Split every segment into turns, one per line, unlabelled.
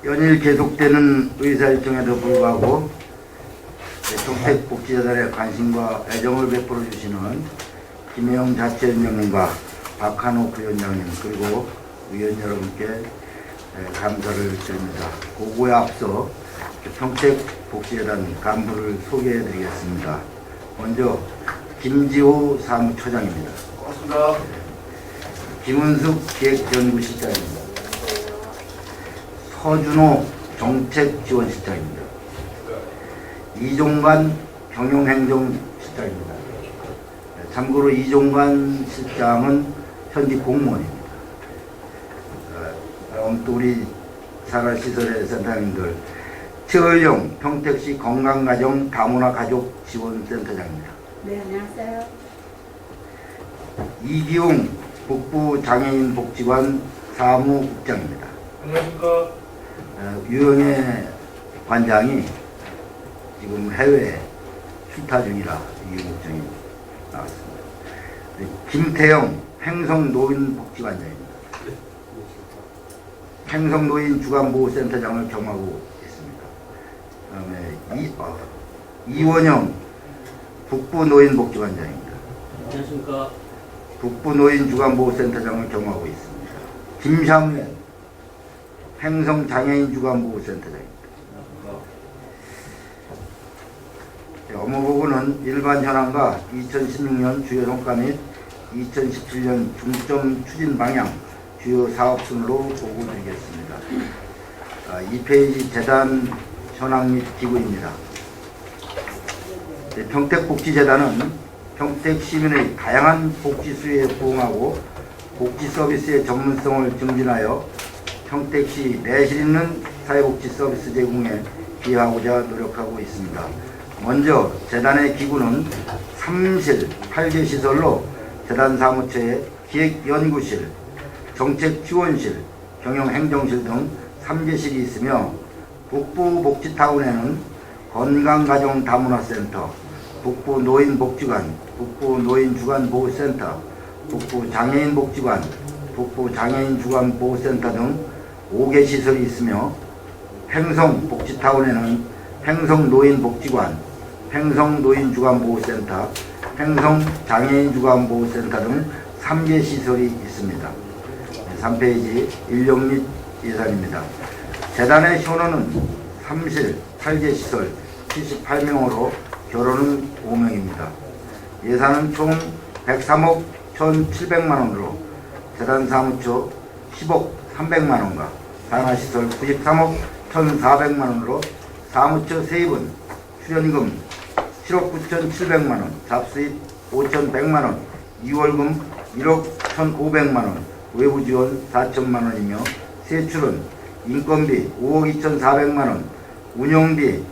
연일 계속되는 의사일정에도 불구하고 평택복지재단에 관심과 애정을 베풀어 주시는 김혜영 자치위원장님과 박한옥 위원장님 그리고 위원 여러분께 감사를 드립니다. 그거에 앞서 평택복지재단 간부를 소개해 드리겠습니다. 먼저 김지호 사무처장입니다.
고맙습니다.
김은숙 기획연구실장입니다. 서준호 정책지원실장입니다. 이종관 경영행정실장입니다. 참고로 이종관 실장은 현직 공무원입니다. 또 우리 생활시설의 센터장님들 최을영 평택시 건강가정 다문화 가족 지원센터장입니다.
네, 안녕하세요.
이기웅 북부장애인 복지관 사무국장입니다.
안녕하십니까.
유영애 관장이 지금 해외 출타 중이라 이국장이 나왔습니다. 김태영 횡성노인복지관장입니다. 횡성노인주간보호센터장을 겸하고 있습니다. 그다음에 이원영 북부노인복지관장입니다.
안녕하십니까.
북부노인주간보호센터장을 겸하고 있습니다. 김상현 횡성장애인주간보호센터장입니다. 업무부는 일반 현황과 2016년 주요 성과 및 2017년 중점 추진 방향 주요 사업 순으로 보고 드리겠습니다. 2페이지 재단 현황 및 기부입니다. 평택복지재단은 평택 시민의 다양한 복지 수요에 부응하고 복지 서비스의 전문성을 증진하여 평택시 내실 있는 사회복지 서비스 제공에 기여하고자 노력하고 있습니다. 먼저 재단의 기구는 3실 8개 시설로 재단 사무처에 기획연구실, 정책지원실, 경영행정실 등 3개실이 있으며 북부복지타운에는 건강가정 다문화센터, 북부노인복지관, 북부노인주간보호센터, 북부장애인복지관, 북부장애인주간보호센터 등 5개 시설이 있으며 횡성복지타운에는 횡성노인복지관, 횡성노인주간보호센터, 횡성장애인주간보호센터 등 3개 시설이 있습니다. 3페이지 인력 및 예산입니다. 재단의 현원은 3실 8개 시설 78명으로 결혼은 5명입니다. 예산은 총 103억 1,700만원으로 재단 사무처 10억 300만원과 산하시설 93억 1,400만원으로 사무처 세입은 출연금 7억 9,700만원, 잡수입 5,100만원, 이월금 1억 1,500만원, 외부지원 4천만원이며 세출은 인건비 5억 2,400만원, 운영비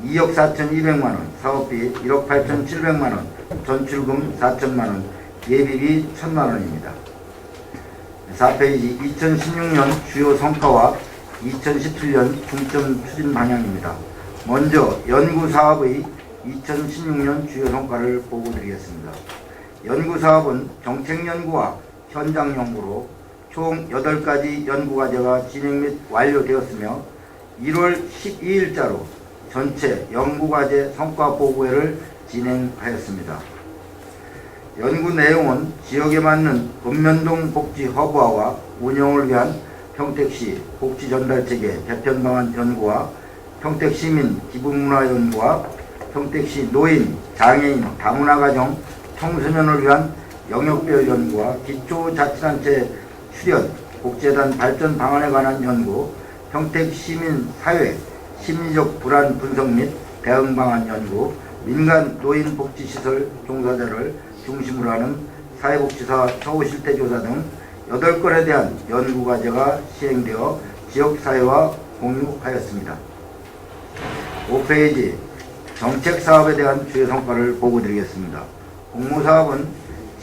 2억 4,200만원, 사업비 1억 8,700만원, 전출금 4천만원, 예비비 1,000만원입니다. 4페이지 2016년 주요 성과와 2017년 중점 추진 방향입니다. 먼저 연구사업의 2016년 주요 성과를 보고 드리겠습니다. 연구사업은 정책연구와 현장연구로 총 8가지 연구과제가 진행 및 완료되었으며 1월 12일자로 전체 연구과제 성과보고회를 진행하였습니다. 연구 내용은 지역에 맞는 읍면동 복지 허브화와 운영을 위한 평택시 복지전달체계 개편 방안 연구와 평택시민 기부문화 연구와 평택시 노인, 장애인, 다문화가정, 청소년을 위한 영역별 연구와 기초자치단체 출연, 복지재단 발전 방안에 관한 연구, 평택시민 사회, 심리적 불안 분석 및 대응 방안 연구, 민간 노인복지시설 종사자를 중심으로 하는 사회복지사 처우실태조사 등 8건에 대한 연구과제가 시행되어 지역사회와 공유하였습니다. 5페이지 정책사업에 대한 주요 성과를 보고 드리겠습니다. 공모사업은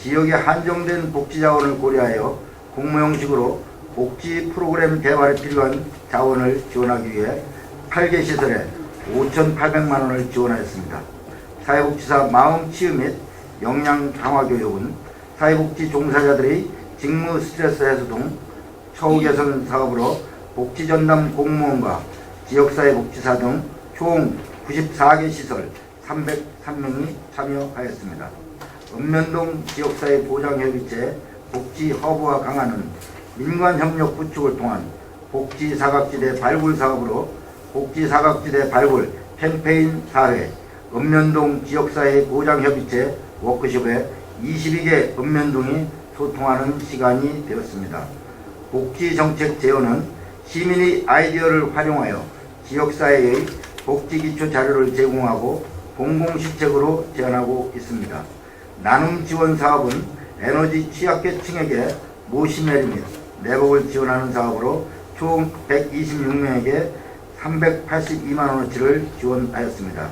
지역에 한정된 복지자원을 고려하여 공모 형식으로 복지 프로그램 개발에 필요한 자원을 지원하기 위해 8개 시설에 5,800만 원을 지원하였습니다. 사회복지사 마음치유 및 역량 강화 교육은 사회복지 종사자들의 직무 스트레스 해소 등 처우 개선 사업으로 복지전담 공무원과 지역사회 복지사 등 총 94개 시설 303명이 참여하였습니다. 읍면동 지역사회 보장협의체 복지허브와 강화는 민관협력 구축을 통한 복지사각지대 발굴 사업으로 복지사각지대 발굴 캠페인 사회, 읍면동 지역사회 보장협의체 워크숍에 22개 읍면동이 소통하는 시간이 되었습니다. 복지정책 제언은 시민의 아이디어를 활용하여 지역사회의 복지기초 자료를 제공하고 공공시책으로 제안하고 있습니다. 나눔 지원 사업은 에너지 취약계층에게 모시메리 및 내복을 지원하는 사업으로 총 126명에게 382만원어치를 지원하였습니다.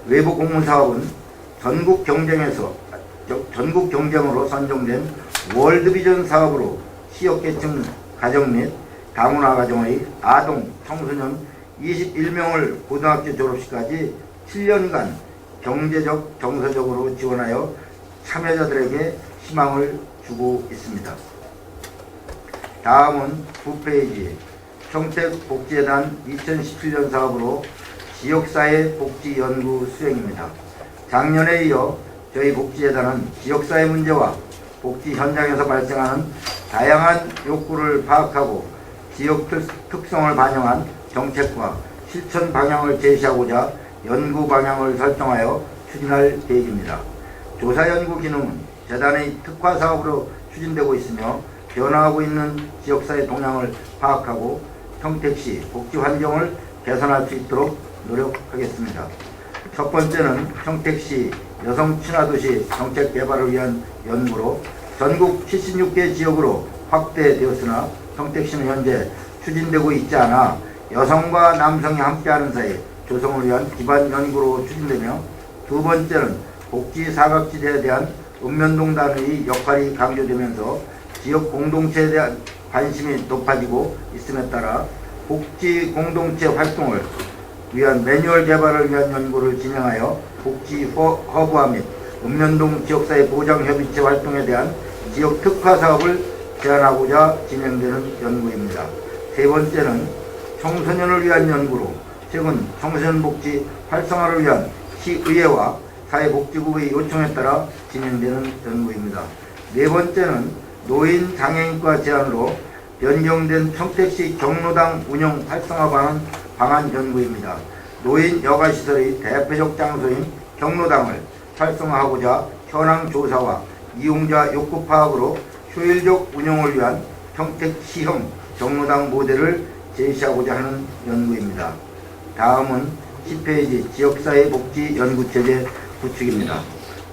외부 공무 사업은 전국 경쟁으로 선정된 월드비전 사업으로 취약계층 가정 및 다문화 가정의 아동, 청소년 21명을 고등학교 졸업시까지 7년간 경제적, 정서적으로 지원하여 참여자들에게 희망을 주고 있습니다. 다음은 9페이지 평택복지재단 2017년 사업으로 지역사회 복지연구 수행입니다. 작년에 이어 저희 복지재단은 지역사회 문제와 복지 현장에서 발생하는 다양한 욕구를 파악하고 지역 특성을 반영한 정책과 실천 방향을 제시하고자 연구 방향을 설정하여 추진할 계획입니다. 조사 연구 기능은 재단의 특화 사업으로 추진되고 있으며 변화하고 있는 지역사회 동향을 파악하고 평택시 복지 환경을 개선할 수 있도록 노력하겠습니다. 첫 번째는 평택시 여성 친화도시 정책 개발을 위한 연구로 전국 76개 지역으로 확대되었으나 평택시는 현재 추진되고 있지 않아 여성과 남성이 함께하는 사회 조성을 위한 기반 연구로 추진되며, 두 번째는 복지 사각지대에 대한 읍면동단의 역할이 강조되면서 지역 공동체에 대한 관심이 높아지고 있음에 따라 복지 공동체 활동을 위한 매뉴얼 개발을 위한 연구를 진행하여 복지 허브화 및 읍면동 지역사회 보장협의체 활동에 대한 지역 특화 사업을 제안하고자 진행되는 연구입니다. 세 번째는 청소년을 위한 연구로 최근 청소년 복지 활성화를 위한 시의회와 사회복지국의 요청에 따라 진행되는 연구입니다. 네 번째는 노인 장애인과 제안으로 변경된 평택시 경로당 운영 활성화 방안 연구입니다. 노인 여가시설의 대표적 장소인 경로당을 활성화하고자 현황 조사와 이용자 욕구 파악으로 효율적 운영을 위한 평택시형 경로당 모델을 제시하고자 하는 연구입니다. 다음은 10페이지 지역사회 복지 연구체제 구축입니다.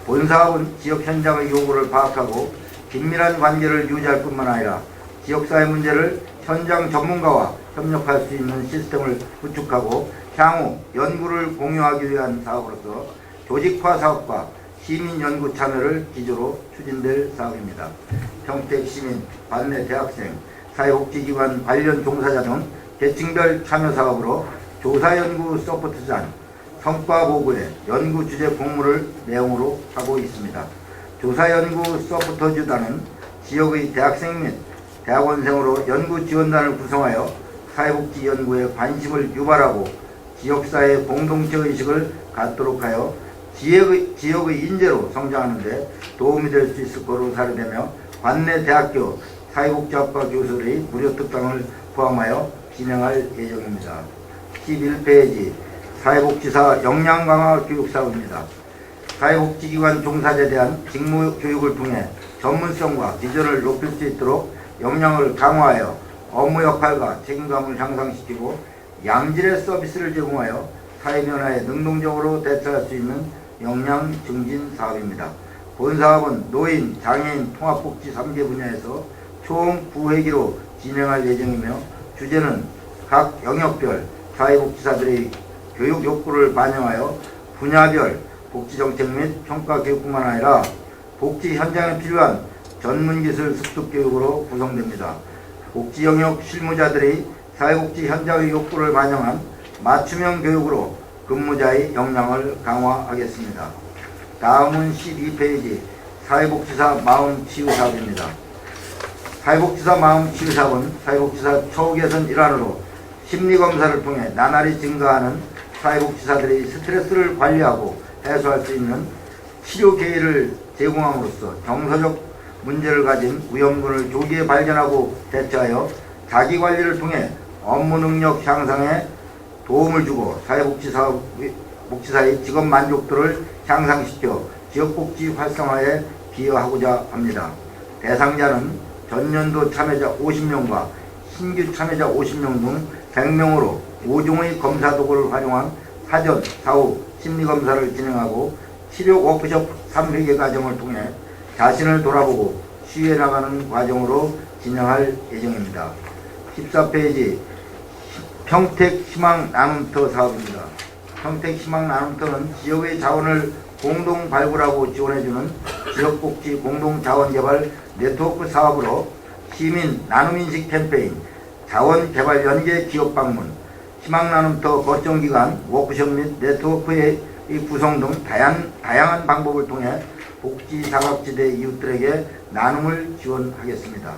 본 사업은 지역 현장의 요구를 파악하고 긴밀한 관계를 유지할 뿐만 아니라 지역사회 문제를 현장 전문가와 협력할 수 있는 시스템을 구축하고 향후 연구를 공유하기 위한 사업으로서 조직화 사업과 시민 연구 참여를 기조로 추진될 사업입니다. 평택시민, 관내 대학생, 사회복지기관 관련 종사자 등 계층별 참여 사업으로 조사연구 서포트단, 성과보고회, 연구주제 공모를 내용으로 하고 있습니다. 조사연구 서포터주단은 지역의 대학생 및 대학원생으로 연구지원단을 구성하여 사회복지 연구에 관심을 유발하고 지역사회 공동체의식을 갖도록 하여 지역의 인재로 성장하는 데 도움이 될 수 있을 것으로 사료되며, 관내 대학교 사회복지학과 교수들의 무료 특강을 포함하여 진행할 예정입니다. 11페이지 사회복지사 역량강화 교육사업입니다. 사회복지기관 종사자에 대한 직무교육을 통해 전문성과 비전을 높일 수 있도록 역량을 강화하여 업무 역할과 책임감을 향상시키고 양질의 서비스를 제공하여 사회변화에 능동적으로 대처할 수 있는 역량 증진 사업입니다. 본 사업은 노인, 장애인, 통합복지 3개 분야에서 총 9회기로 진행할 예정이며, 주제는 각 영역별 사회복지사들의 교육 욕구를 반영하여 분야별 복지정책 및 평가교육뿐만 아니라 복지 현장에 필요한 전문기술 습득교육으로 구성됩니다. 복지영역 실무자들의 사회복지 현장의 욕구를 반영한 맞춤형 교육으로 근무자의 역량을 강화하겠습니다. 다음은 12페이지 사회복지사 마음치유 사업입니다. 사회복지사 마음치유사업은 사회복지사 처우개선 일환으로 심리검사를 통해 나날이 증가하는 사회복지사들이 스트레스를 관리하고 해소할 수 있는 치료 계획을 제공함으로써 정서적 문제를 가진 위험군을 조기에 발견하고 대처하여 자기관리를 통해 업무 능력 향상에 도움을 주고 사회복지사의 직업 만족도를 향상시켜 지역복지 활성화에 기여하고자 합니다. 대상자는 전년도 참여자 50명과 신규 참여자 50명 등 100명으로 5종의 검사 도구를 활용한 사전, 사후 심리검사를 진행하고 치료 워크숍 3회계 과정을 통해 자신을 돌아보고 치유해 나가는 과정으로 진행할 예정입니다. 14페이지 평택 희망 나눔터 사업입니다. 평택 희망 나눔터는 지역의 자원을 공동 발굴하고 지원해주는 지역복지 공동자원개발 네트워크 사업으로 시민 나눔인식 캠페인, 자원개발 연계 기업 방문, 희망나눔터 거점기관, 워크숍 및 네트워크의 구성 등 다양한 방법을 통해 복지 사각지대 이웃들에게 나눔을 지원하겠습니다.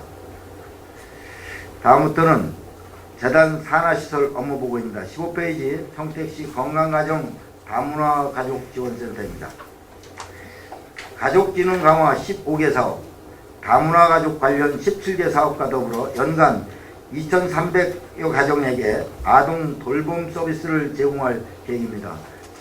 다음부터는 재단 산하시설 업무보고입니다. 15페이지 평택시 건강가정 다문화가족지원센터입니다. 가족기능 강화 15개 사업, 다문화가족 관련 17개 사업과 더불어 연간 2,300여 가정에게 아동 돌봄 서비스를 제공할 계획입니다.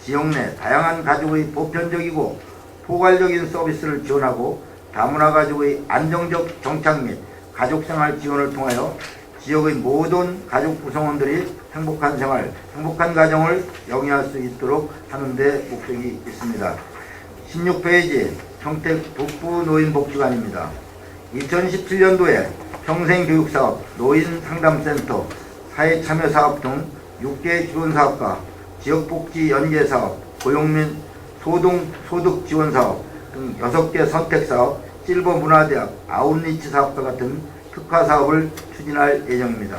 지역 내 다양한 가족의 보편적이고 포괄적인 서비스를 지원하고 다문화가족의 안정적 정착 및 가족생활 지원을 통하여 지역의 모든 가족 구성원들이 행복한 생활, 행복한 가정을 영위할 수 있도록 하는 데 목적이 있습니다. 16페이지 평택 북부노인복지관입니다. 2017년도에 평생교육사업, 노인상담센터, 사회참여사업 등 6개 지원사업과 지역복지 연계사업, 고용 및 소득지원사업 등 6개 선택사업, 실버문화대학, 아웃리치 사업과 같은 특화사업을 추진할 예정입니다.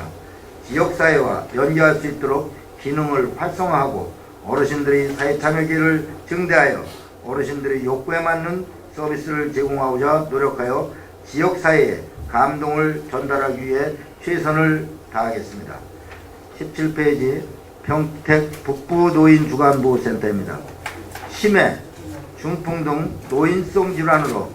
지역사회와 연계할 수 있도록 기능을 활성화하고 어르신들의 사회참여기를 증대하여 어르신들의 욕구에 맞는 서비스를 제공하고자 노력하여 지역사회에 감동을 전달하기 위해 최선을 다하겠습니다. 17페이지 평택 북부노인주간보호센터입니다. 치매, 중풍 등 노인성 질환으로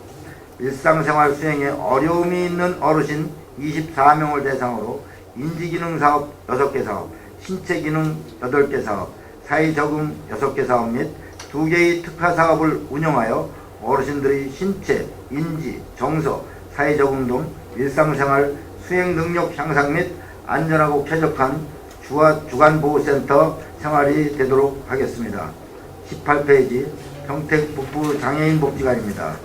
일상생활 수행에 어려움이 있는 어르신 24명을 대상으로 인지기능 사업 6개 사업, 신체기능 8개 사업, 사회적응 6개 사업 및 2개의 특화사업을 운영하여 어르신들의 신체, 인지, 정서, 사회적응 등 일상생활 수행 능력 향상 및 안전하고 쾌적한 주간보호센터 생활이 되도록 하겠습니다. 18페이지 평택 북부 장애인복지관입니다.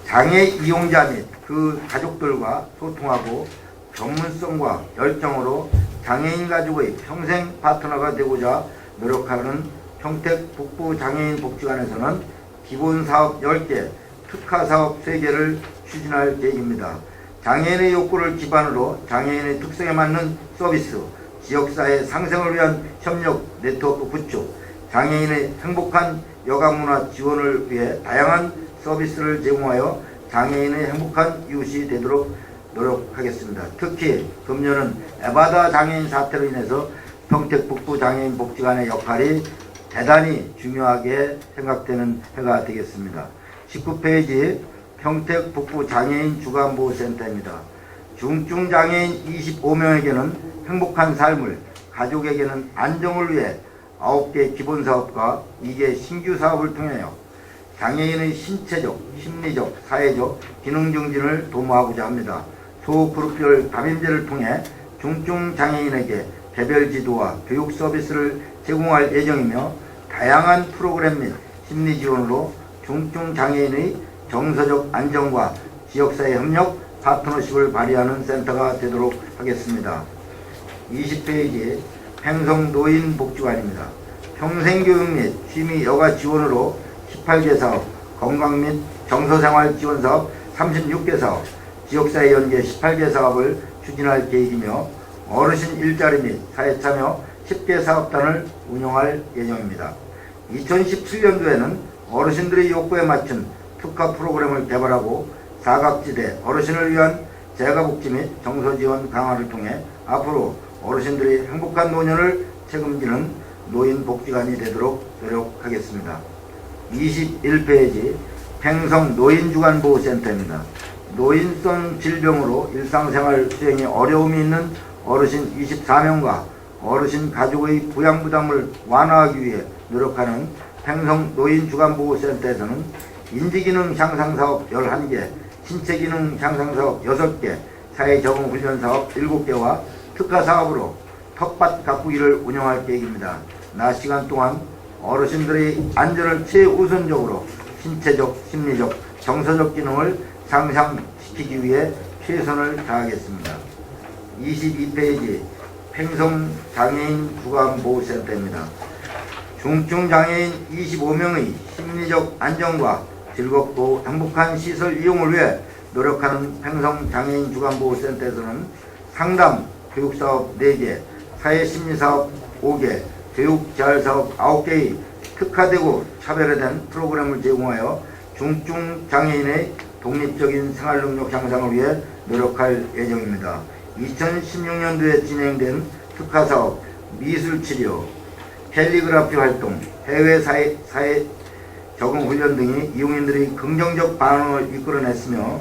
장애 이용자 및 그 가족들과 소통하고 전문성과 열정으로 장애인 가족의 평생 파트너가 되고자 노력하는 평택 북부 장애인복지관에서는 기본사업 10개, 특화사업 3개를 추진할 계획입니다. 장애인의 욕구를 기반으로 장애인의 특성에 맞는 서비스, 지역사회 상생을 위한 협력 네트워크 구축, 장애인의 행복한 여가문화 지원을 위해 다양한 서비스를 제공하여 장애인의 행복한 이웃이 되도록 노력하겠습니다. 특히 금년은 에바다 장애인 사태로 인해서 평택 북부 장애인 복지관의 역할이 대단히 중요하게 생각되는 해가 되겠습니다. 19페이지 평택 북부 장애인 주간보호센터입니다. 중증장애인 25명에게는 행복한 삶을, 가족에게는 안정을 위해 9개 기본사업과 2개 신규 사업을 통하여 장애인의 신체적, 심리적, 사회적 기능 증진을 도모하고자 합니다. 소그룹별 다림제를 통해 중증장애인에게 개별 지도와 교육 서비스를 제공할 예정이며 다양한 프로그램 및 심리 지원으로 중증장애인의 정서적 안정과 지역사회 협력, 파트너십을 발휘하는 센터가 되도록 하겠습니다. 20페이지 횡성노인복지관입니다. 평생교육 및 취미 여가 지원으로 18개 사업, 건강 및 정서생활 지원 사업 36개 사업, 지역사회 연계 18개 사업을 추진할 계획이며 어르신 일자리 및 사회참여 10개 사업단을 운영할 예정입니다. 2017년도에는 어르신들의 욕구에 맞춘 특화 프로그램을 개발하고 사각지대 어르신을 위한 재가복지 및 정서지원 강화를 통해 앞으로 어르신들이 행복한 노년을 책임지는 노인복지관이 되도록 노력하겠습니다. 21페이지 팽성 노인주간보호센터입니다. 노인성 질병으로 일상생활 수행에 어려움이 있는 어르신 24명과 어르신 가족의 부양부담을 완화하기 위해 노력하는 팽성 노인주간보호센터에서는 인지기능 향상사업 11개, 신체기능 향상사업 6개, 사회적응훈련사업 7개와 특화사업으로 텃밭 가꾸기를 운영할 계획입니다. 낮 시간 동안 어르신들의 안전을 최우선적으로 신체적, 심리적, 정서적 기능을 상향시키기 위해 최선을 다하겠습니다. 22페이지 팽성장애인 주간보호센터입니다. 중증장애인 25명의 심리적 안정과 즐겁고 행복한 시설 이용을 위해 노력하는 팽성장애인 주간보호센터에서는 상담, 교육사업 4개, 사회심리사업 5개, 교육재활사업 9개의 특화되고 차별화된 프로그램을 제공하여 중증장애인의 독립적인 생활능력 향상을 위해 노력할 예정입니다. 2016년도에 진행된 특화사업, 미술치료, 캘리그라피 활동, 해외 사회 적응훈련 등이 이용인들의 긍정적 반응을 이끌어냈으며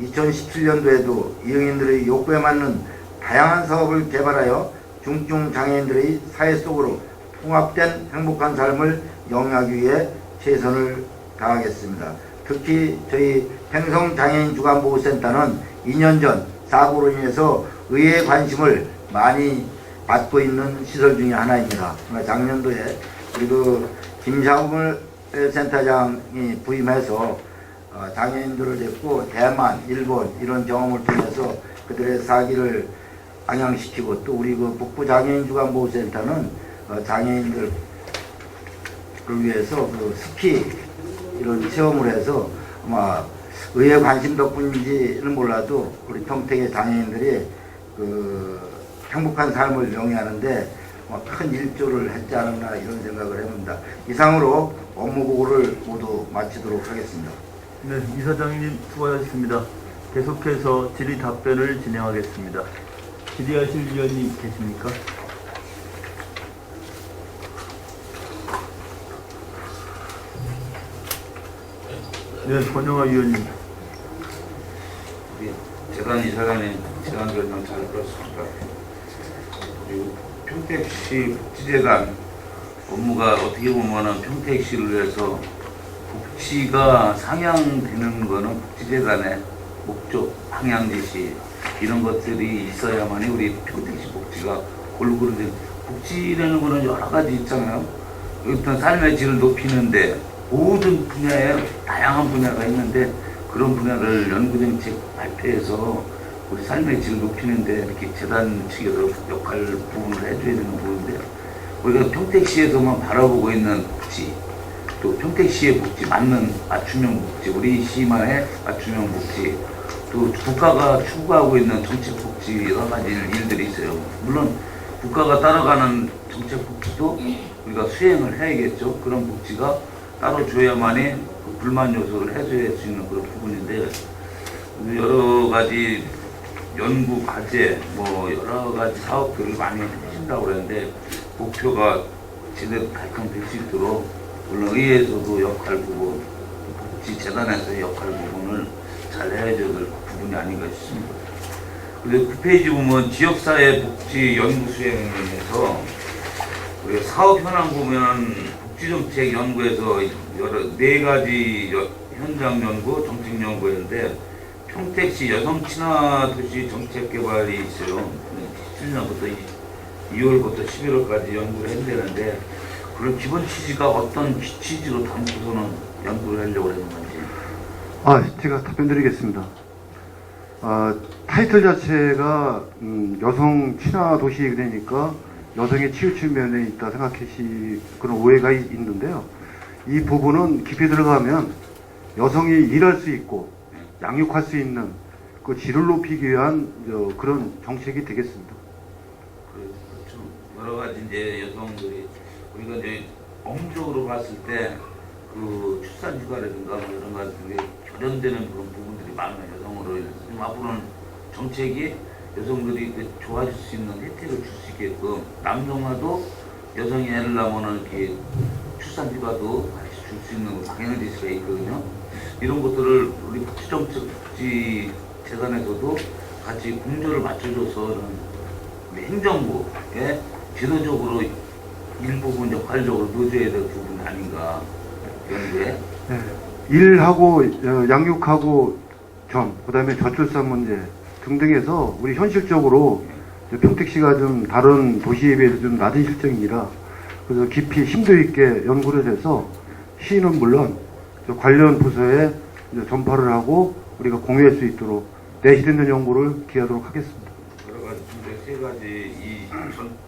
2017년도에도 이용인들의 욕구에 맞는 다양한 사업을 개발하여 중증장애인들의 사회 속으로 통합된 행복한 삶을 영위하기 위해 최선을 다하겠습니다. 특히 저희 팽성장애인 주간보호센터는 2년 전 사고로 인해서 의회의 관심을 많이 받고 있는 시설 중에 하나입니다. 작년도에 우리 김상훈 센터장이 부임해서 장애인들을 데리고 대만, 일본 이런 경험을 통해서 그들의 사기를 방향시키고 또 우리 북부장애인 주간보호센터는 장애인들을 위해서 스키 이런 체험을 해서 아마 의회 관심 덕분인지는 몰라도 우리 평택의 장애인들이 행복한 삶을 영위하는데 큰 일조를 했지 않았나 이런 생각을 해봅니다. 이상으로 업무보고를 모두 마치도록 하겠습니다.
네, 이사장님 수고하셨습니다. 계속해서 질의 답변을 진행하겠습니다. 질의하실 위원님 계십니까? 네, 권영아 위원님.
우리 재단 이사장님 재단 결정 잘 들었습니다. 그리고 평택시 복지재단 업무가 어떻게 보면은 평택시를 위해서 복지가 상향되는 거는 복지재단의 목적, 방향 지시 이런 것들이 있어야만이 우리 평택시 복지가 골고루 된 복지라는 거는 여러 가지 있잖아요. 일단 삶의 질을 높이는데 모든 분야에 다양한 분야가 있는데 그런 분야를 연구정책 발표해서 우리 삶의 질을 높이는데 이렇게 재단 측에서 역할 부분을 해줘야 되는 부분인데요. 우리가 평택시에서만 바라보고 있는 복지, 또 평택시의 복지, 맞춤형 복지, 우리 시만의 맞춤형 복지, 또 국가가 추구하고 있는 정책 복지 여러 가지 일들이 있어요. 물론 국가가 따라가는 정책 복지도 우리가 수행을 해야겠죠. 그런 복지가 따로 줘야만이 그 불만 요소를 해소할 수 있는 그런 부분인데 여러 가지 연구 과제, 여러 가지 사업들을 많이 하신다고 그러는데 목표가 제대로 달성될 수 있도록 물론 의회에서도 역할 부분, 복지 재단에서의 역할 부분을 잘 해야 될 부분이 아닌가 싶습니다. 그리고 9페이지 보면 지역사회 복지 연구 수행에서 우리 사업 현황 보면 복지정책 연구에서 여러 4가지 현장 연구, 정책 연구였는데 평택시 여성 친화 도시 정책 개발이 있어요. 17년부터 2월부터 11월까지 연구를 했는데 그런 기본 취지가 어떤 취지로 담고서는 연구를 하려고 하는 건지.
제가 답변드리겠습니다. 타이틀 자체가 여성 친화 도시 그러니까 여성의 치우친 면에 있다 생각하시 그런 오해가 있는데요. 이 부분은 깊이 들어가면 여성이 일할 수 있고 양육할 수 있는 그 질을 높이기 위한 그런 정책이 되겠습니다.
그렇죠. 여러 가지 이제 여성들이 우리가 이제 업무적으로 봤을 때 그 출산 휴가라든가 이런 것들이 결연되는 그런 부분들이 많아요. 여성으로 인해서 앞으로는 정책이 여성들이 그 좋아질 수 있는 혜택을 줄 수 있게끔 남성화도 여성이 애를 낳으면 이렇게 출산휴가도 같이 줄 수 있는 방향을 질 수가 있거든요. 이런 것들을 우리 복지정책재단에서도 같이 공조를 맞춰줘서 우리 행정부에 제도적으로 일부분 역할적으로 넣어줘야 될 부분이 아닌가 연구에.
네. 일하고 양육하고 그다음에 저출산 문제 등등해서 우리 현실적으로 평택시가 좀 다른 도시에 비해서 좀 낮은 실정이라 그래서 깊이 심도 있게 연구를 해서 시는 물론 관련 부서에 이제 전파를 하고 우리가 공유할 수 있도록 내실있는 연구를 기하도록 하겠습니다.
여러 가지 세 가지 이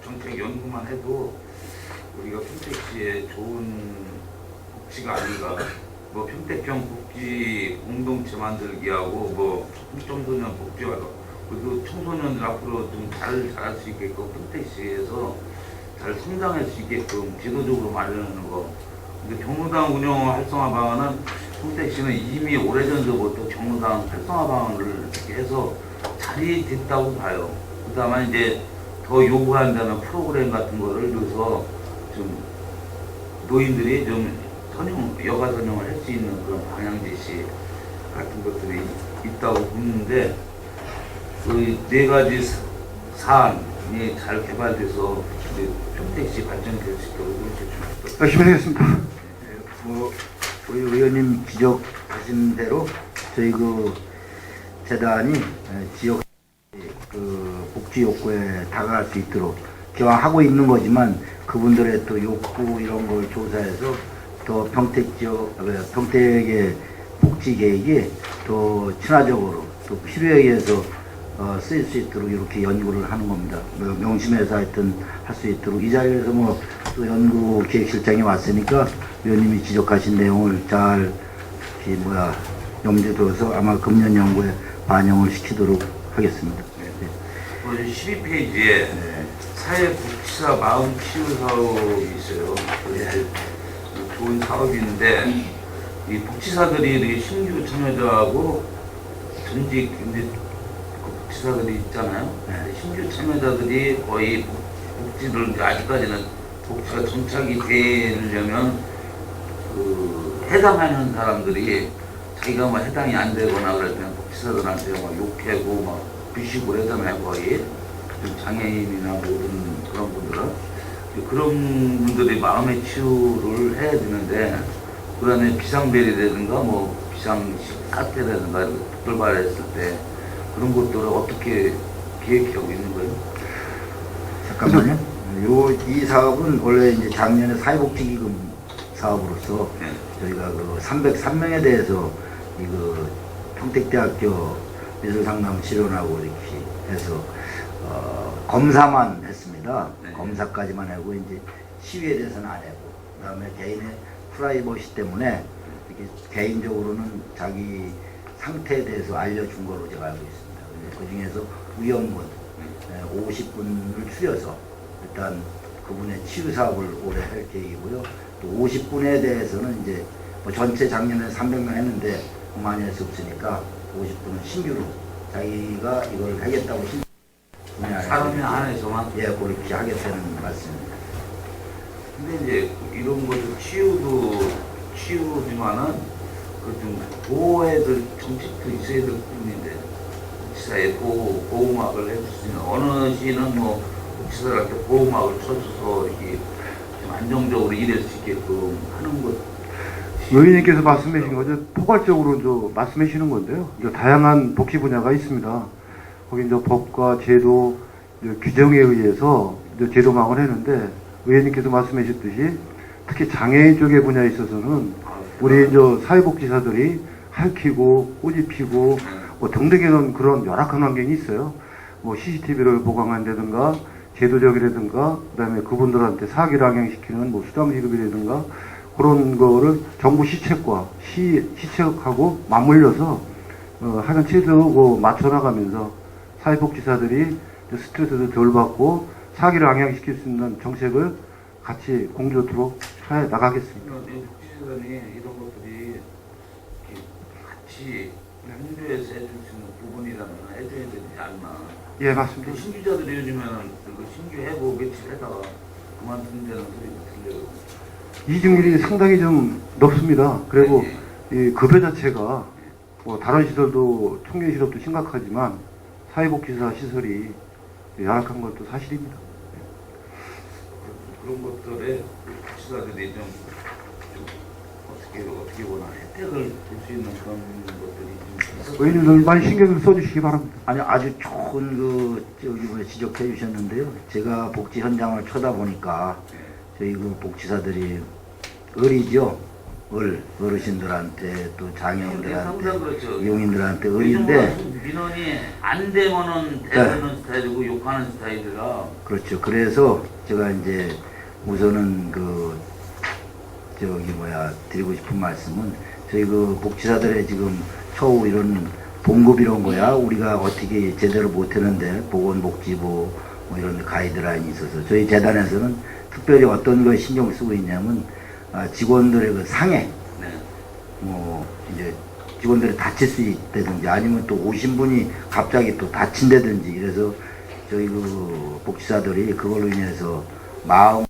정책 연구만 해도 우리가 평택시의 좋은 복지가 아닌가. 뭐 평택형 복지 공동체 만들기하고 뭐 청소년 복지와 그리고 청소년들 앞으로 좀 잘 자랄 수 있게끔 평택시에서 잘 성장할 수 있게끔 지도적으로 마련하는 거. 근데 경로당 운영 활성화 방안은 평택시는 이미 오래전부터 경로당 활성화 방안을 이렇게 해서 잘 됐다고 봐요. 그다음에 이제 더 요구한다는 프로그램 같은 거를 넣어서 좀 노인들이 좀 여가 선용을 할 수 있는 그런 방향 제시 같은 것들이 있다고 보는데 그 네 가지 사안이 잘 개발돼서 평택시 발전될 수 있도록 이렇게
열심히 하겠습니다.
우리 의원님 지적하신 대로 저희 그 재단이 지역 그 복지 욕구에 다가갈 수 있도록 기왕 하고 있는 거지만 그분들의 또 욕구 이런 걸 조사해서 더 평택 지역 평택의 복지 계획이 더 친화적으로 또 필요에 의해서 쓰일 수 있도록 이렇게 연구를 하는 겁니다. 명심해서 하여튼 할 수 있도록 이 자리에서 뭐 또 연구 기획실장이 왔으니까 위원님이 지적하신 내용을 잘 염두에 둬서 아마 금년 연구에 반영을 시키도록 하겠습니다. 네.
12페이지에 사회복지사 마음치유 사업이 있어요.
네.
좋은 사업인데 이 복지사들이 이렇게 신규 참여자하고 전직 이제 복지사들이 있잖아요.
네.
신규 참여자들이 거의 복지를 아직까지는 복지가 정착이 되려면 그 해당하는 사람들이 자기가 뭐 해당이 안 되거나 그럴 때는 복지사들한테 막 욕하고 막 비식을 하잖아요. 거의 좀 장애인이나 모든 그런 분들은 그런 분들이 마음의 치유를 해야 되는데 그다음에 비상벨이라든가 뭐 비상사태라든가 돌발했을 때 그런 것들을 어떻게 계획하고 있는 거예요?
잠깐만요. 이 사업은 원래 이제 작년에 사회복지기금 사업으로서 저희가 그 303명에 대해서 그 평택대학교 미술상담 치료하고 이렇게 해서 검사만 했습니다.
네.
검사까지만 하고 이제 시위에 대해서는 안 하고 그다음에 개인의 프라이버시 때문에 이렇게 개인적으로는 자기 상태에 대해서 알려준 걸로 제가 알고 있습니다. 그 중에서 위험군 50분을 추려서 일단 그분의 치유 사업을 올해 할 계획이고요. 또 50분에 대해서는 이제 뭐 전체 작년에 300명 했는데 많이 할 수 없으니까 50분은 신규로 자기가 이걸 하겠다고
사람이 안에서만.
예, 그렇게 하겠다는 말씀입니다.
근데 이제 이런 것도 치유지만은 그 좀 보호해야 될 정책도 있어야 될 뿐인데 복지사에 보호막을 해줄 수 있는 어느 시는 뭐 복지사들한테 보호막을 쳐줘서 이렇게 좀 안정적으로 일할 수 있게끔 하는 것.
의원님께서 말씀하신 거죠. 포괄적으로 말씀하시는 건데요. 이제 다양한 복지 분야가 있습니다. 거기 이제 법과 제도, 이제 규정에 의해서 이제 제도망을 했는데 의원님께서 말씀하셨듯이 특히 장애인 쪽의 분야에 있어서는 우리 이제 사회복지사들이 핥히고 꼬집히고 뭐 등등의 그런 열악한 환경이 있어요. 뭐 CCTV를 보강한다든가 제도적이라든가 그다음에 그분들한테 사기를 항행시키는 뭐 수당지급이라든가 그런 거를 정부 시책과 시책하고 맞물려서 하는 체제로 맞춰나가면서 사회복지사들이 스트레스도 덜 받고 사기를 항행시킬 수 있는 정책을 같이 공조토록 해 나가겠습니다.
복지사들이 이런 것들이 이렇게 같이 행주에서 해줄 수 있는 부분이라면 해줘야 되지 않나.
예, 맞습니다.
근데 신주자들이 요즘에는 그 신주해고 며칠 하다가 그만둔다는 소리가 들려요.
이직률이 상당히 좀 높습니다. 그리고
네.
이 급여 자체가 뭐 다른 시설도 청년 실업도 심각하지만 사회복지사 시설이 열악한 것도 사실입니다.
그런 것들에 복지사들이 좀 어떻게 보나 혜택을 볼 수 있는 그런 것들이 좀
의원님들 많이 신경을 써주시기 바랍니다.
아니 아주 좋은 지적해 주셨는데요. 제가 복지 현장을 쳐다보니까 저희 그 복지사들이 어리죠. 어르신들한테 또
항상
장애인들한테
그렇죠.
용인들한테 어린데
민원이 안 되면은 대드는 스타일이고 욕하는 스타일이라.
그렇죠. 그래서 제가 이제 우선은 드리고 싶은 말씀은 저희 그 복지사들의 지금 처우 이런 봉급 이런 거야 우리가 어떻게 제대로 못하는데 보건복지부 뭐 이런 가이드라인이 있어서 저희 재단에서는 특별히 어떤 거에 신경 쓰고 있냐면 직원들의 그 상해
네.
뭐 이제 직원들이 다칠 수 있다든지 아니면 또 오신 분이 갑자기 또 다친다든지 이래서 저희 그 복지사들이 그걸로 인해서 마음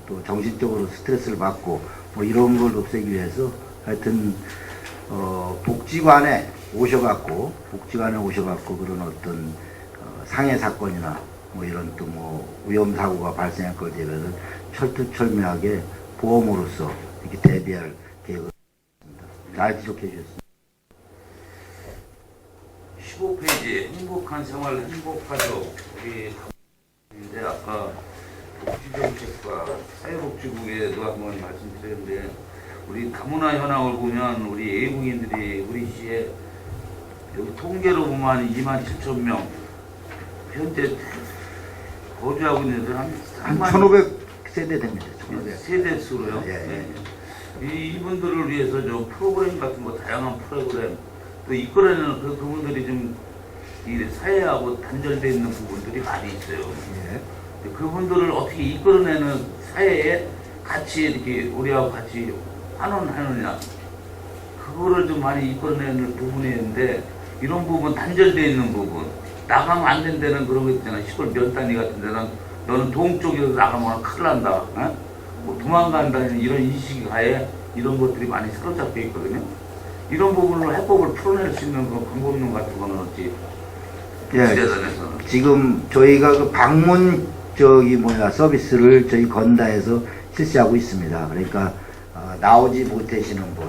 또 정신적으로 스트레스를 받고 뭐 이런 걸 없애기 위해서 하여튼 복지관에 오셔갖고 그런 어떤 상해 사건이나 뭐 이런 또 뭐 위험 사고가 발생할 것에 대해서 철두철미하게 보험으로서 이렇게 대비할 계획을 했습니다. 잘 지적해 주셨습니다.
15페이지 행복한 생활 행복가족 우리 인데 아까 복지정책과 사회복지국에도 한번 말씀드렸는데 우리 다문화 현황을 보면 우리 외국인들이 우리 시에 여기 통계로 보면 27,000명 현재 거주하고 있는 애들
한
한
1,500세대 됩니다. 1,500.
세대 수로요.
예.
이분들을 위해서 좀 프로그램 같은 거 다양한 프로그램 또 이끌어내는 그분들이 좀 이 사회하고 단절되어 있는 부분들이 많이 있어요.
예.
그분들을 어떻게 이끌어내는 사회에 같이 이렇게 우리하고 같이 환원하느냐 그거를 좀 많이 이끌어내는 부분이 있는데 이런 부분 단절되어 있는 부분 나가면 안 된다는 그런 거 있잖아. 시골 몇 단위 같은 데는 너는 동쪽에서 나가면 큰일 난다. 뭐 도망간다는 이런 인식이 하에 이런 것들이 많이 사로잡혀 있거든요. 이런 부분으로 해법을 풀어낼 수 있는 그 방법론 같은 거는 어찌
예.
지자단에서는
지금 저희가 그 방문 서비스를 저희 건다에서 실시하고 있습니다. 그러니까 나오지 못하시는 분,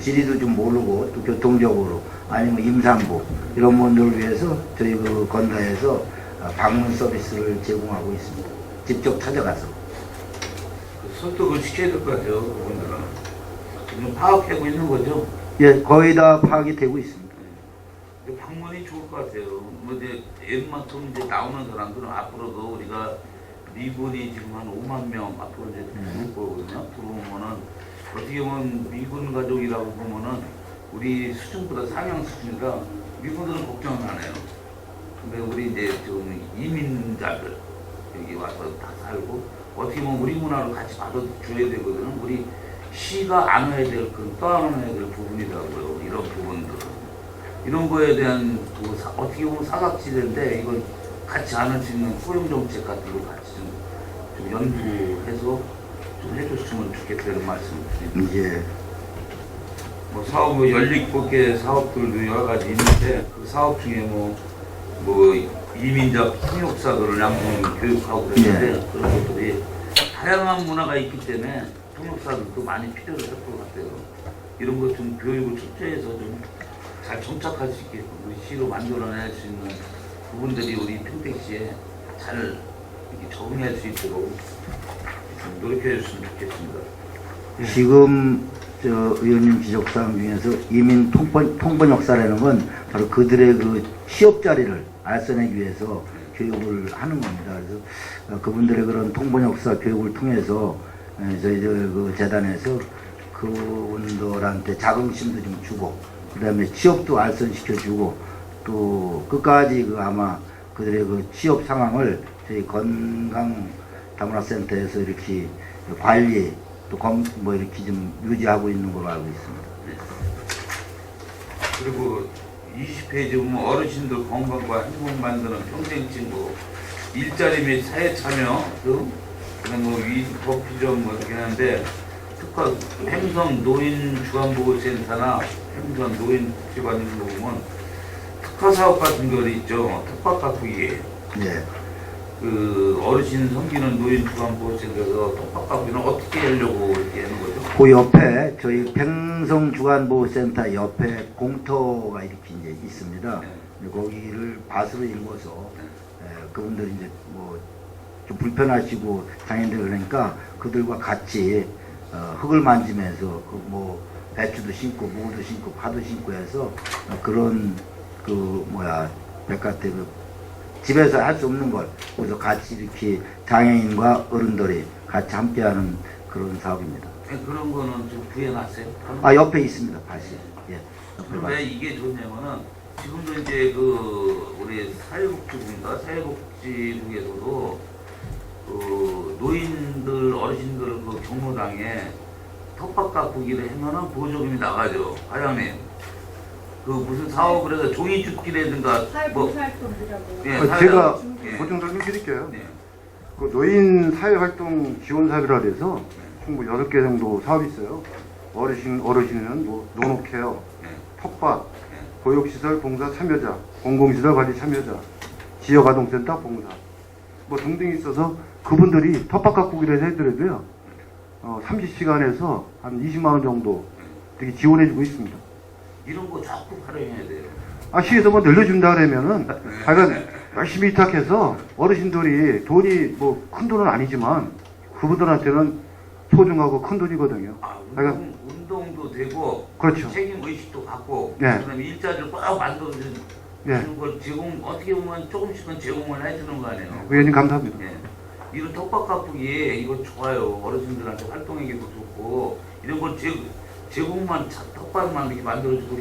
지리도 좀 모르고 또 교통적으로 아니면 임산부 이런 분들을 위해서 저희 그 건다에서 방문 서비스를 제공하고 있습니다. 직접 찾아가서.
설득을 시켜야 될 것 같아요. 그분들은 지금 파악하고 있는 거죠.
예, 거의 다 파악이 되고 있습니다.
방문이 좋을 것 같아요. 뭐 이제 웬만큼 이제 나오는 사람들은 앞으로도 우리가 미군이 지금 한 5만 명 앞으로 이제 들어올 거거든요. 들어오면은 어떻게 보면 미군 가족이라고 보면은 우리 수준보다 상향 수준이라 미군들은 걱정은 안 해요. 근데 우리 이제 좀 이민자들 여기 와서 다 살고 어떻게 보면 우리 문화를 같이 받아줘야 되거든요. 우리 시가 안아야 될 그런 떠안아야 될 부분이라고요. 이런 부분들은. 이런 거에 대한 어떻게 보면 사각지대인데 이걸 같이 안을 수 있는 포용정책 같은 거 같이 좀 연구해서 좀 해줬으면 좋겠다는 말씀을 드립니다.
이제
뭐 사업, 뭐 17개 사업들도 여러 가지 있는데 그 사업 중에 뭐 이민자 통역사들을 양성 교육하고 그랬는데 그런 것들이 다양한 문화가 있기 때문에 통역사들도 많이 필요를 할 것 같아요. 이런 것 좀 교육을 철저해서 좀 잘 정착할 수 있게끔 우리 시로 만들어낼 수 있는 부분들이 우리 평택시에 잘 이렇게 적응할 수 있도록 좀 노력해 줬으면 좋겠습니다.
지금 의원님 지적사항 중에서 이민 통번역사라는 건 바로 그들의 그 취업 자리를 알선하기 위해서 교육을 하는 겁니다. 그래서 그분들의 그런 통번역사 교육을 통해서 저희들 그 재단에서 그분들한테 자긍심도 좀 주고 그다음에 취업도 알선시켜주고 또 끝까지 아마 그들의 그 취업 상황을 저희 건강다문화센터에서 이렇게 관리 또 뭐 이렇게 좀 유지하고 있는 걸로 알고 있습니다.
그리고 20페이지 보면 어르신들 건강과 행복 만드는 평생 친구, 일자리 및 사회 참여 등 그다음 뭐 위법 규정 뭐 이렇게 하는데 특화 행성 노인 주간보호센터나 행성 노인 복지관 이런 거 보면 특화 사업 같은 거 있죠. 특화 가꾸기.
예.
그 어르신 섬기는 노인 주간보호센터에서 특화 가꾸기는 어떻게 하려고 이렇게 하는 거죠?
그 옆에 저희 팽성주간보호센터 옆에 공터가 이렇게 이제 있습니다. 거기를 밭으로 일궈서 그분들이 이제 뭐 좀 불편하시고 장애인들 그러니까 그들과 같이 흙을 만지면서 그 뭐 배추도 심고 무도 심고 파도 심고 해서 그런 그 뭐야 백화태 그 집에서 할 수 없는 걸 그래서 같이 이렇게 장애인과 어른들이 같이 함께하는 그런 사업입니다.
그런 거는 좀 구해놨어요?
아 옆에 있습니다 밭이. 예. 옆에 밭.
왜 이게 좋냐면은 지금도 이제 그 우리 사회복지부인가 사회복지국에서도 그 노인들 어르신들 그 경로당에 텃밭 가꾸기를 하면은 보조금이 나가죠. 과장님 그 무슨 사업을 해서 종이 줍기라든가 뭐
사회봉사활동이라고.
예,
제가
예.
보충 설명드릴게요.
예.
그 노인 사회활동 지원 사업이라 해서 총 6개 정도 사업이 있어요. 어르신은 뭐 노노케어,
예.
텃밭, 보육시설 봉사 참여자, 공공시설 관리 참여자, 지역아동센터 봉사 뭐 등등이 있어서 그분들이 텃밭 가꾸기를 해드려도요 30시간에서 한 20만 원 정도 되게 지원해주고 있습니다.
이런 거 자꾸 활용해야 돼요.
아 시에서 뭐 늘려준다 그러면은 하여간 열심히 위탁해서 어르신들이 돈이 뭐 큰 돈은 아니지만 그분들한테는 소중하고 큰 돈이거든요.
아,
하여간
운동도 되고
그렇죠.
책임 의식도 갖고
네.
그다음에 일자리를 꼭 만들어주는
네.
걸 제공 어떻게 보면 조금씩은 제공을 해주는 거 아니에요.
의원님 감사합니다.
예. 이런 텃밭 가꾸기 이거 좋아요. 어르신들한테 활동하기도 좋고 이런 걸 제공만 텃밭만 이렇게 만들어주고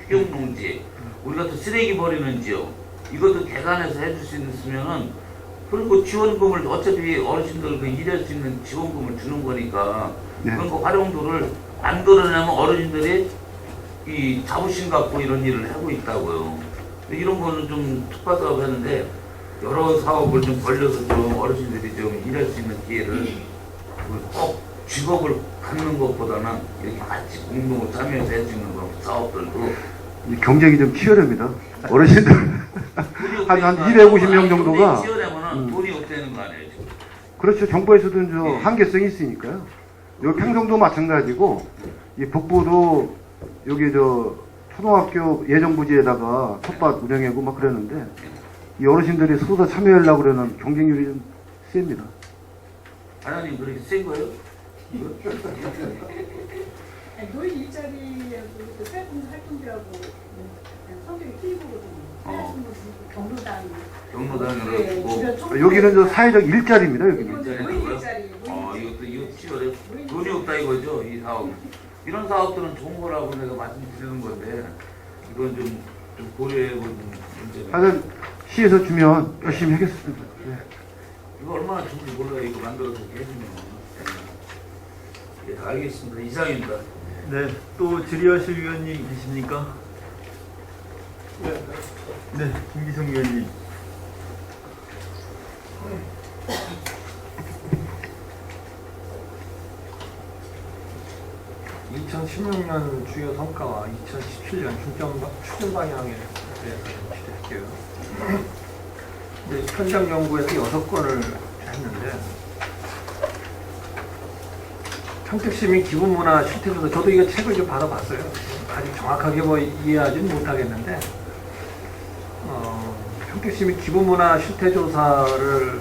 휴경농지 우리가 또 쓰레기 버리는 지역 이것도 개간해서 해줄 수 있으면은 그리고 지원금을 어차피 어르신들 그 일할 수 있는 지원금을 주는 거니까
네.
그런 거 활용도를 만들어내면 어르신들이 이 자부심 갖고 이런 일을 하고 있다고요. 근데 이런 거는 좀 특화 사업 하는데 여러 사업을 좀 벌려서 좀 어르신들이 좀 일할 수 있는 기회를 꼭 직업을 갖는 것보다는 이렇게 같이 공동으로 참여해서 할 수 있는 그런 사업들도
이 경쟁이 좀 치열합니다. 어르신들 한 250명 정도가
치열하면은 돈이 없다는 거 아니에요 지금.
그렇죠. 정부에서도 저
네.
한계성이 있으니까요. 여기 평성도 마찬가지고 이 북부도 여기 저 초등학교 예정부지에다가 텃밭 운영하고 막 그랬는데 이 어르신들이 서로 다 참여하려고 그러는 경쟁률이 좀 셉니다.
하나님 그렇게 센 거예요? 이거?
노인 일자리하고 사회봉사 활동들하고 성격이 틀리거든요. 경로당.
경로당으로
네,
뭐
주변 청-
여기는 저 사회적 일자리입니다. 여기는.
이건 노인 일자리.
이것도 치열해. 돈이 없다 이거죠 이 사업. 이런 사업들은 좋은 거라고 내가 말씀드리는 건데 이건 좀 고려해보는 문제가.
하여간 시에서 주면 열심히 하겠습니다. 네.
이거 얼마나 좋은지 몰라요. 이거 만들어서 이렇게 해주면. 예, 알겠습니다. 이상입니다.
네, 또 질의하실 위원님 계십니까? 네, 김기성 위원님.
네. 2016년 주요 성과와 2017년 추진 방향에 대해서 좀 취재할게요. 이제 현장 연구에서 6건을 했는데 평택시민 기본문화 실태조사 저도 이거 책을 좀 받아봤어요. 아직 정확하게 뭐 이해하지는 못하겠는데 평택시민 기본문화 실태조사를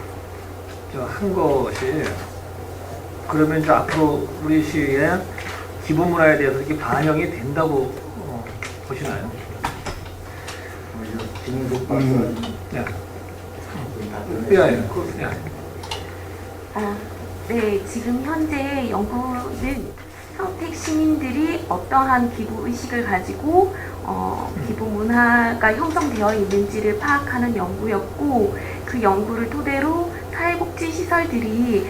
한 것이 그러면 이제 앞으로 우리 시의 기본문화에 대해서 이렇게 반영이 된다고 보시나요? 네.
네, 지금 현재 연구는 평택 시민들이 어떠한 기부 의식을 가지고 기부 문화가 형성되어 있는지를 파악하는 연구였고 그 연구를 토대로 사회복지 시설들이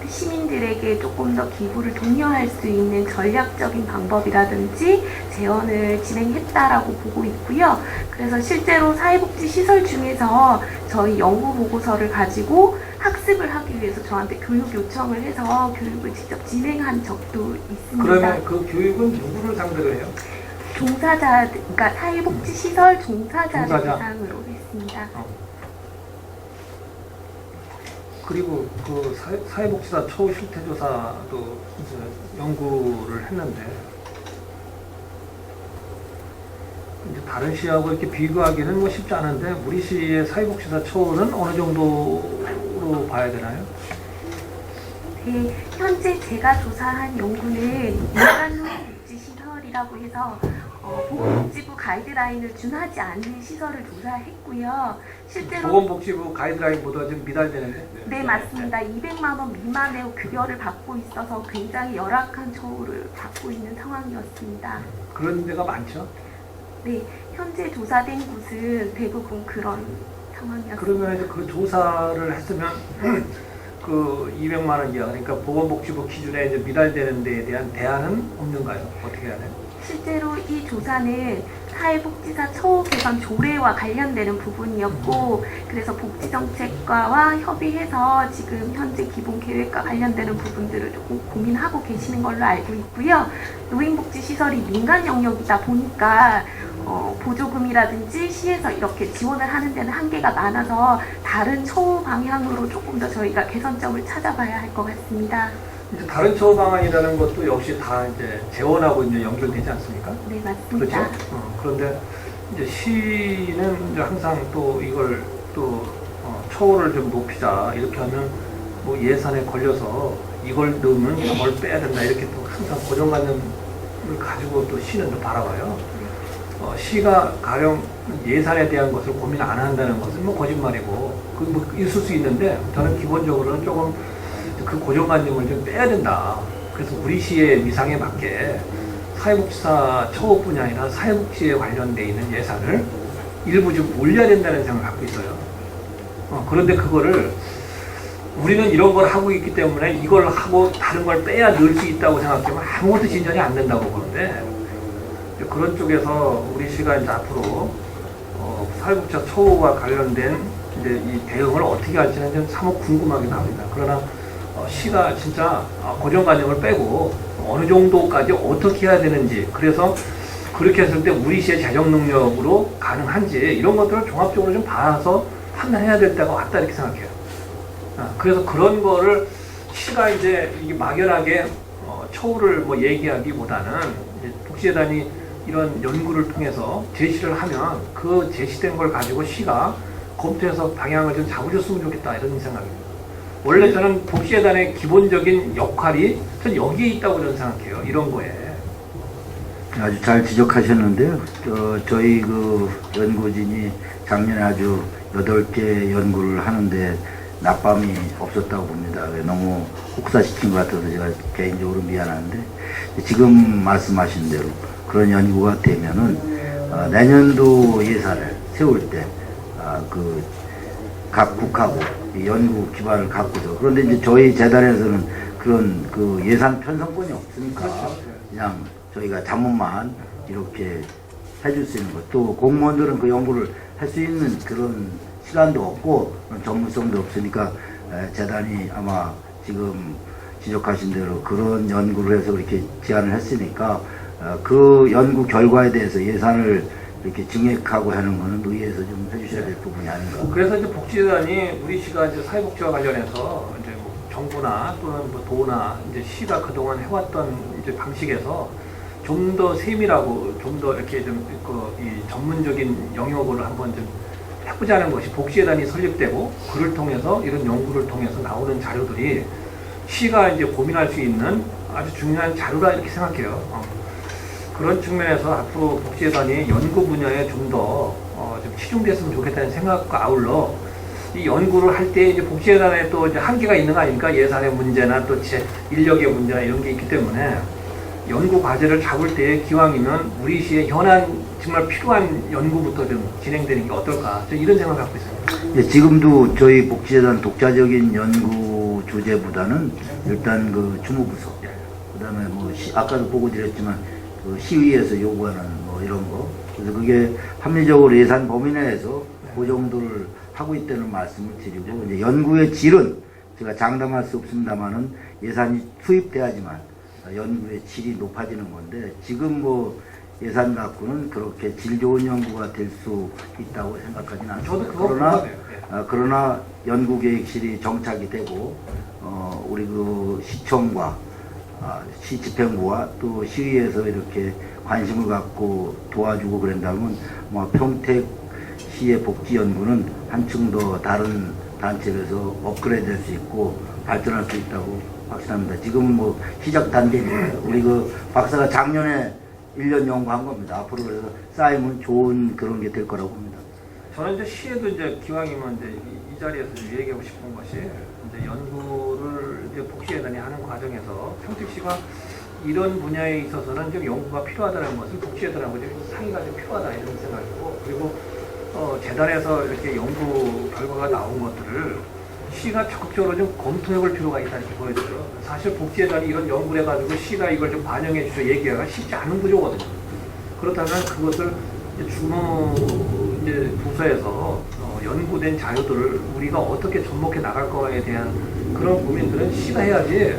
시민들에게 조금 더 기부를 독려할 수 있는 전략적인 방법이라든지 재원을 진행했다라고 보고 있고요. 그래서 실제로 사회복지 시설 중에서 저희 연구 보고서를 가지고 학습을 하기 위해서 저한테 교육 요청을 해서 교육을 직접 진행한 적도 있습니다.
그러면 그 교육은 누구를 상대로 해요?
종사자, 그러니까 사회복지 시설 종사자를
종사자.
대상으로 했습니다.
그리고 그 사회복지사 처우 실태조사도 이제 연구를 했는데 이제 다른 시하고 이렇게 비교하기는 뭐 쉽지 않은데 우리 시의 사회복지사 처우는 어느 정도로 봐야 되나요?
네, 현재 제가 조사한 연구는 민간노동복지시설이라고 해서 보건복지부 가이드라인을 준하지 않는 시설을 조사했고요. 실제로
보건복지부 가이드라인보다 좀 미달되는데?
네, 맞습니다. 200만 원 미만의 급여를 받고 있어서 굉장히 열악한 처우를 받고 있는 상황이었습니다.
그런 데가 많죠?
네, 현재 조사된 곳은 대부분 그런 상황이었습니다.
그러면 이제 그 조사를 했으면 그 200만 원 이하, 그러니까 보건복지부 기준에 이제 미달되는 데에 대한 대안은 없는가요? 어떻게 해야 돼요?
실제로 이 조사는 사회복지사 처우 개선 조례와 관련되는 부분이었고, 그래서 복지정책과와 협의해서 지금 현재 기본계획과 관련되는 부분들을 조금 고민하고 계시는 걸로 알고 있고요. 노인복지시설이 민간 영역이다 보니까 보조금이라든지 시에서 이렇게 지원을 하는 데는 한계가 많아서 다른 처우 방향으로 조금 더 저희가 개선점을 찾아봐야 할 것 같습니다.
이제 다른 처우 방안이라는 것도 역시 다 이제 재원하고 이제 연결되지 않습니까?
네, 맞습니다.
그렇죠. 그런데 이제 시는 이제 항상 또 이걸 또 처우를 좀 높이자 이렇게 하면 뭐 예산에 걸려서 이걸 넣으면 저걸 빼야 된다 이렇게 또 항상 고정관념을 가지고 또 시는 또 바라봐요. 시가 가령 예산에 대한 것을 고민 안 한다는 것은 뭐 거짓말이고 그 뭐 있을 수 있는데 저는 기본적으로는 조금 그 고정관념을 좀 빼야 된다. 그래서 우리 시의 위상에 맞게 사회복지사 처우뿐이 아니라 사회복지에 관련돼 있는 예산을 일부 좀 올려야 된다는 생각을 갖고 있어요. 그런데 그거를 우리는 이런 걸 하고 있기 때문에 이걸 하고 다른 걸 빼야 넣을 수 있다고 생각하면 아무것도 진전이 안 된다고 보는데 그런 쪽에서 우리 시가 이제 앞으로 사회복지사 처우와 관련된 이제 이 대응을 어떻게 할지는 좀 사뭇 궁금하긴 합니다. 그러나 시가 진짜 고정관념을 빼고 어느 정도까지 어떻게 해야 되는지, 그래서 그렇게 했을 때 우리 시의 재정 능력으로 가능한지 이런 것들을 종합적으로 좀 봐서 판단해야 될 때가 왔다 이렇게 생각해요. 그래서 그런 거를 시가 이제 이게 막연하게 처우를 뭐 얘기하기보다는 이제 복지재단이 이런 연구를 통해서 제시를 하면 그 제시된 걸 가지고 시가 검토해서 방향을 좀 잡아줬으면 좋겠다 이런 생각입니다. 원래 저는 복지재단의 기본적인 역할이 전 여기에 있다고 저는 생각해요. 이런 거에.
아주 잘 지적하셨는데요. 저희 그 연구진이 작년에 아주 8개 연구를 하는데 낮밤이 없었다고 봅니다. 너무 혹사시킨 것 같아서 제가 개인적으로 미안한데, 지금 말씀하신 대로 그런 연구가 되면은 내년도 예산을 세울 때 각 국하고 연구 기반을 갖고서, 그런데 이제 저희 재단에서는 그런 그 예산 편성권이 없으니까 그냥 저희가 자문만 이렇게 해줄 수 있는 것, 또 공무원들은 그 연구를 할 수 있는 그런 시간도 없고 전문성도 없으니까 재단이 아마 지금 지적하신 대로 그런 연구를 해서 이렇게 제안을 했으니까 그 연구 결과에 대해서 예산을 이렇게 증액하고 하는 거는 의회에서 좀 해주셔야 될 부분이 아닌가.
그래서 이제 복지재단이 우리 시가 이제 사회복지와 관련해서 이제 뭐 정부나 또는 뭐 도나 이제 시가 그동안 해왔던 이제 방식에서 좀 더 세밀하고 좀 더 이렇게 좀 이 전문적인 영역으로 한번 좀 해보자는 것이 복지재단이 설립되고 그를 통해서 이런 연구를 통해서 나오는 자료들이 시가 이제 고민할 수 있는 아주 중요한 자료라 이렇게 생각해요. 그런 측면에서 앞으로 복지재단이 연구 분야에 좀 더 좀 치중됐으면 좋겠다는 생각과 아울러 이 연구를 할 때 이제 복지재단에 또 이제 한계가 있는 거 아닙니까? 예산의 문제나 또 인력의 문제나 이런 게 있기 때문에 연구 과제를 잡을 때 기왕이면 우리 시의 현안 정말 필요한 연구부터 좀 진행되는 게 어떨까 저 이런 생각을 갖고 있습니다.
예, 지금도 저희 복지재단 독자적인 연구 주제보다는 일단 그 주무부서, 그다음에 뭐 아까도 보고 드렸지만 그 시의회에서 요구하는 뭐 이런 거, 그래서 그게 합리적으로 예산 범위 내에서 그 정도를 하고 있다는 말씀을 드리고, 이제 연구의 질은 제가 장담할 수 없습니다만은 예산이 투입돼야지만 연구의 질이 높아지는 건데, 지금 뭐 예산 갖고는 그렇게 질 좋은 연구가 될 수 있다고 생각하지는 않습니다.
저도 그거
그러나
공감해요.
그러나 연구계획실이 정착이 되고 우리 그 시청과 시 집행부와 또 시의회에서 이렇게 관심을 갖고 도와주고 그런다면 평택시의 복지연구는 한층 더 다른 단체에서 업그레이드 될 수 있고 발전할 수 있다고 확신합니다. 지금은 뭐 시작 단계니까요. 우리 그 박사가 작년에 1년 연구한 겁니다. 앞으로 그래서 쌓이면 좋은 그런 게 될 거라고 봅니다.
저는 이제 시에도 이제 기왕이면 이제 이 자리에서 좀 얘기하고 싶은 것이, 이제 연구를 이제 복지재단이 하는 과정에서 평택시가 이런 분야에 있어서는 좀 연구가 필요하다는 것을 복지재단하고 좀 상의가 좀 필요하다 이런 생각이고, 그리고 재단에서 이렇게 연구 결과가 나온 것들을 시가 적극적으로 좀 검토해볼 필요가 있다 이렇게 보여져요. 사실 복지재단이 이런 연구를 해가지고 시가 이걸 좀 반영해 주셔 얘기하기가 쉽지 않은 구조거든요. 그렇다면 그것을 이제 주무 이제 부서에서 연구된 자료들을 우리가 어떻게 접목해 나갈 거에 대한 그런 고민들은 시가 해야지,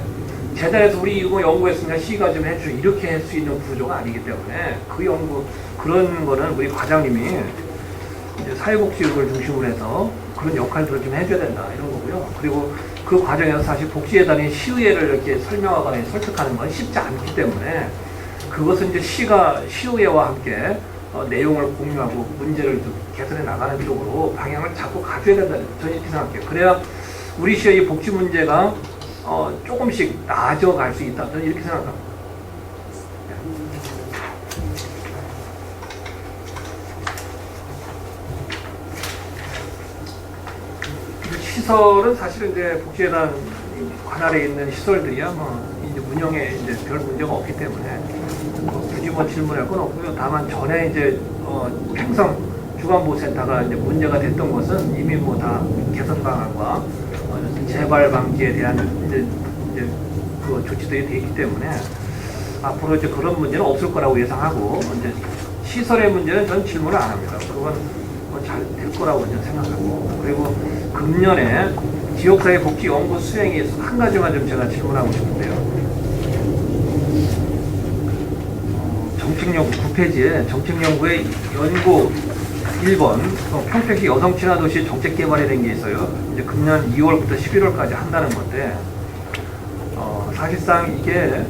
재단에서 우리 이거 연구했으니까 시가 좀 해줘 이렇게 할 수 있는 구조가 아니기 때문에 그 연구 그런 거는 우리 과장님이 이제 사회복지를 중심으로 해서 그런 역할들을 좀 해줘야 된다 이런 거고요. 그리고 그 과정에서 사실 복지재단이 시의회를 이렇게 설명하거나 설득하는 건 쉽지 않기 때문에 그것은 이제 시의회와 함께 내용을 공유하고 문제를 좀 개선해 나가는 쪽으로 방향을 잡고 가줘야 된다 저는 이렇게 생각해요. 그래야 우리 시의 복지 문제가 조금씩 나아져 갈 수 있다 저는 이렇게 생각합니다. 시설은 사실은 이제 복지재단 관할에 있는 시설들이야 이제 운영에 이제 별 문제가 없기 때문에 굳이 질문할 건 없고요. 다만 전에 이제 평성 주간보호센터가 이제 문제가 됐던 것은 이미 뭐 다 개선 방안과 재발 방지에 대한 이제 그 조치들이 돼 있기 때문에 앞으로 이제 그런 문제는 없을 거라고 예상하고, 이제 시설의 문제는 저는 질문을 안 합니다. 그건 잘 될 거라고 이제 생각하고, 그리고 금년에 지역사회 복지 연구 수행에 있어서 한 가지만 좀 제가 질문하고 싶은데요. 정책연구 9페이지에 정책연구의 연구 1번 평택시 여성친화도시 정책개발에 대한 게 있어요. 이제 금년 2월부터 11월까지 한다는 건데, 사실상 이게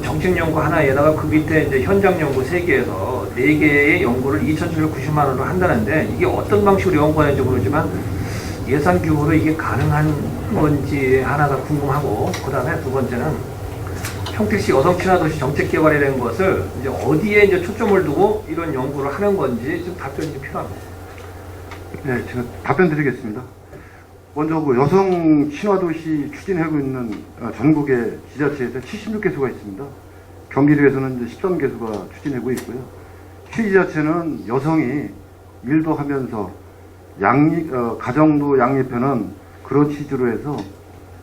정책연구 하나에다가 그 밑에 이제 현장연구 3개에서 4개의 연구를 2,790만 원으로 한다는데, 이게 어떤 방식으로 연구하는지 모르지만 예산 규모로 이게 가능한 건지 하나가 궁금하고, 그 다음에 두 번째는 평택시 여성친화도시 정책개발에 대한 것을 이제 어디에 이제 초점을 두고 이런 연구를 하는 건지 좀 답변이 좀 필요합니다.
네, 제가 답변 드리겠습니다. 먼저 그 여성 친화도시 추진하고 있는 전국의 지자체에서 76개소가 있습니다. 경기도에서는 이제 13개소가 추진하고 있고요. 시지자체는 여성이 일도 하면서 가정도 양립하는 그런 취지로 해서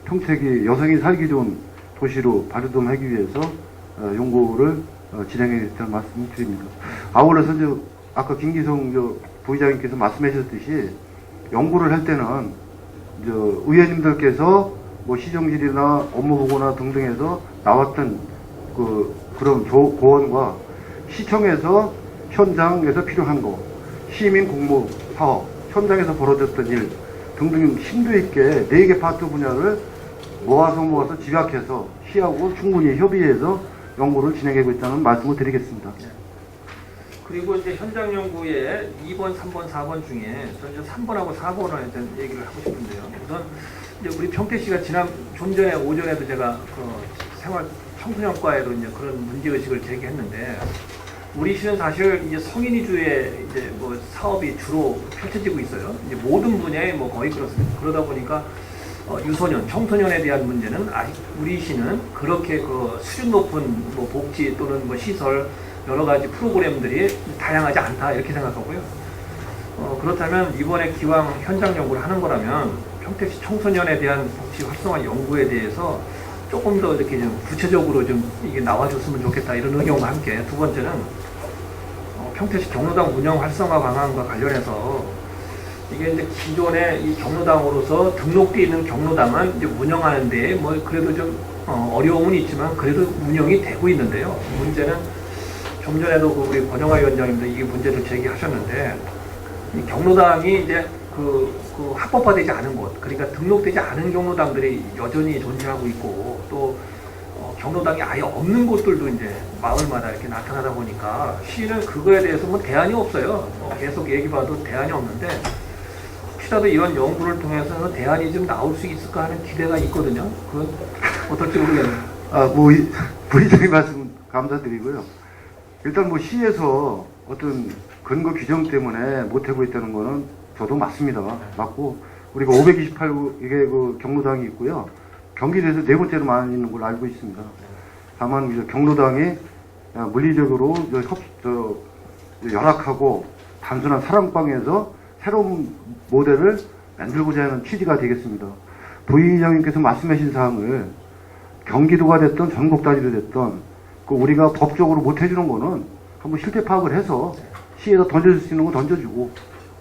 평택이 여성이 살기 좋은 도시로 발돋움하기 위해서 연구를 진행했다는 말씀을 드립니다. 아울러서 이제 아까 김기성 부의장님께서 말씀하셨듯이 연구를 할 때는 이제 의원님들께서 뭐 시정질이나 업무보고나 등등에서 나왔던 그런 고언과 시청에서 현장에서 필요한 거, 시민 공모 사업, 현장에서 벌어졌던 일 등등 심도 있게 4개 파트 분야를 모아서 집약해서 시하고 충분히 협의해서 연구를 진행하고 있다는 말씀을 드리겠습니다.
그리고 이제 현장 연구에 2번, 3번, 4번 중에 저는 3번하고 4번에 대한 얘기를 하고 싶은데요. 우선 이제 우리 평택시가 좀 전에 오전에도 제가 그 생활 청소년과에도 이제 그런 문제의식을 제기했는데, 우리 시는 사실 이제 성인 위주의 이제 뭐 사업이 주로 펼쳐지고 있어요. 이제 모든 분야에 뭐 거의 그렇습니다. 그러다 보니까 유소년, 청소년에 대한 문제는 아직 우리 시는 그렇게 그 수준 높은 뭐 복지 또는 뭐 시설 여러 가지 프로그램들이 다양하지 않다 이렇게 생각하고요. 그렇다면 이번에 기왕 현장 연구를 하는 거라면 평택시 청소년에 대한 복지 활성화 연구에 대해서 조금 더 이렇게 좀 구체적으로 좀 이게 나와줬으면 좋겠다 이런 의견과 함께 두 번째는 평택시 경로당 운영 활성화 방안과 관련해서 이게 이제 기존에 이 경로당으로서 등록돼 있는 경로당은 이제 운영하는데 뭐 그래도 좀 어려움은 있지만 그래도 운영이 되고 있는데요. 문제는 좀 전에도 우리 권영하 위원장님도 이 문제를 제기하셨는데 이 경로당이 이제 그 합법화되지 않은 곳, 그러니까 등록되지 않은 경로당들이 여전히 존재하고 있고 또 경로당이 아예 없는 곳들도 이제 마을마다 이렇게 나타나다 보니까 시는 그거에 대해서 뭐 대안이 없어요. 계속 얘기봐도 대안이 없는데 혹시라도 이런 연구를 통해서 대안이 좀 나올 수 있을까 하는 기대가 있거든요. 그건 어떨지 모르겠네요.
부의장님 말씀 감사드리고요. 일단 뭐 시에서 어떤 근거 규정 때문에 못하고 있다는 거는 저도 맞습니다. 맞고 우리가 528 이게 그 경로당이 있고요. 경기도에서 네 번째로 많이 있는 걸로 알고 있습니다. 다만 이제 경로당이 물리적으로 열악하고 단순한 사랑방에서 새로운 모델을 만들고자 하는 취지가 되겠습니다. 부의장님께서 말씀하신 사항을 경기도가 됐던 전국 단위로 됐던 그 우리가 법적으로 못 해주는 거는 한번 실태 파악을 해서 시에다 던져줄 수 있는 거 던져주고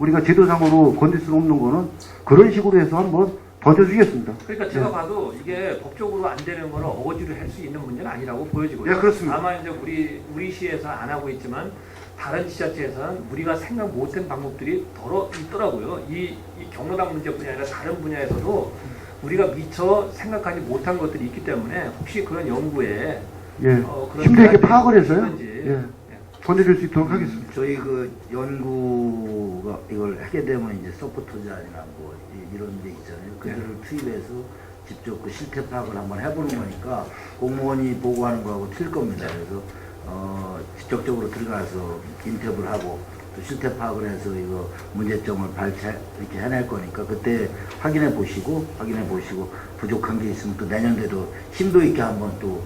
우리가 제도상으로 건들 수 없는 거는 그런 식으로 해서 한번 던져주겠습니다.
그러니까 제가 봐도 이게 법적으로 안 되는 거는 어거지로 할 수 있는 문제는 아니라고 보여지고요.
예, 그렇습니다.
다만 이제 우리 시에서 안 하고 있지만 다른 지자체에서는 우리가 생각 못한 방법들이 더러 있더라고요. 이 경로당 문제뿐이 아니라 다른 분야에서도 우리가 미처 생각하지 못한 것들이 있기 때문에 혹시 그런 연구에 그런
힘들게 파악을 해서요.
있는지
던져줄 수 있도록 하겠습니다.
저희 그 연구가 이걸 하게 되면 이제 서포터즈아니나 뭐 이런 데 있잖아요. 그들을 투입해서 직접 그 실태 파악을 한번 해보는 거니까 공무원이 보고하는 거하고 틀릴 겁니다. 그래서 직접적으로 들어가서 인터뷰를 하고 또 실태 파악을 해서 이거 문제점을 이렇게 해낼 거니까 그때 확인해 보시고 부족한 게 있으면 또 내년에도 심도 있게 한번 또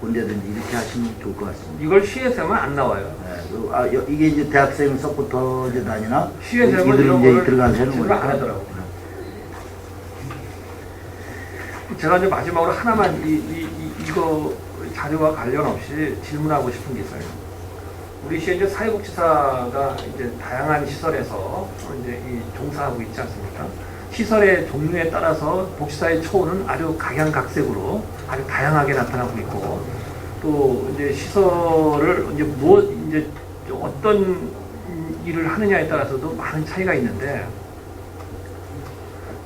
언제든지 이렇게 하시면 좋을 것 같습니다.
이걸 시에서 하면 안 나와요.
네, 이게 이제 대학생 서포터 재단이나
시에서 하면
이들이
이런
이제
거를
들어가서 하는
제대로
거니까.
안 하더라고요. 제가 이제 마지막으로 하나만 이거 자료와 관련 없이 질문하고 싶은 게 있어요. 우리 시에 이제 사회복지사가 이제 다양한 시설에서 이제 종사하고 있지 않습니까? 시설의 종류에 따라서 복지사의 처우는 아주 각양각색으로 아주 다양하게 나타나고 있고 또 이제 시설을 이제 어떤 일을 하느냐에 따라서도 많은 차이가 있는데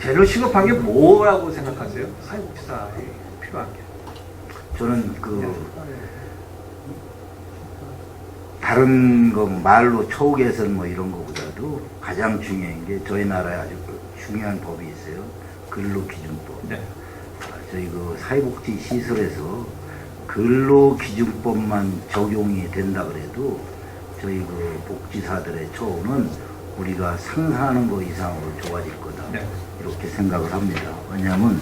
제일 시급한 게 뭐라고 생각하세요? 사회복지사에 필요한 게?
저는 다른 거 말로 처우 개선 뭐 이런 거보다도 가장 중요한 게 저희 나라에 아주 중요한 법이 있어요. 근로기준법.
네.
저희 그 사회복지 시설에서 근로기준법만 적용이 된다 그래도 저희 그 복지사들의 처우는 우리가 상상하는 것 이상으로 좋아질 거다.
네.
이렇게 생각을 합니다. 왜냐하면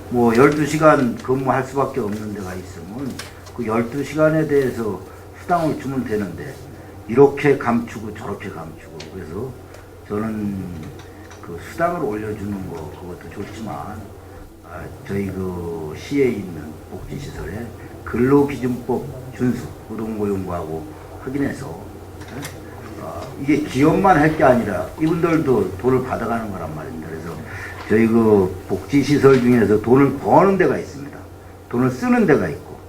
뭐 12시간 근무할 수밖에 없는 데가 있으면 그 12시간에 대해서 수당을 주면 되는데 이렇게 감추고 저렇게 감추고 그래서 저는 그 수당을 올려주는 거 그것도 좋지만 저희 그 시에 있는 복지시설에 근로기준법 준수 노동고용부하고 확인해서 이게 기업만 할 게 아니라 이분들도 돈을 받아가는 거란 말입니다. 그래서 저희 그 복지시설 중에서 돈을 버는 데가 있습니다. 돈을 쓰는 데가 있고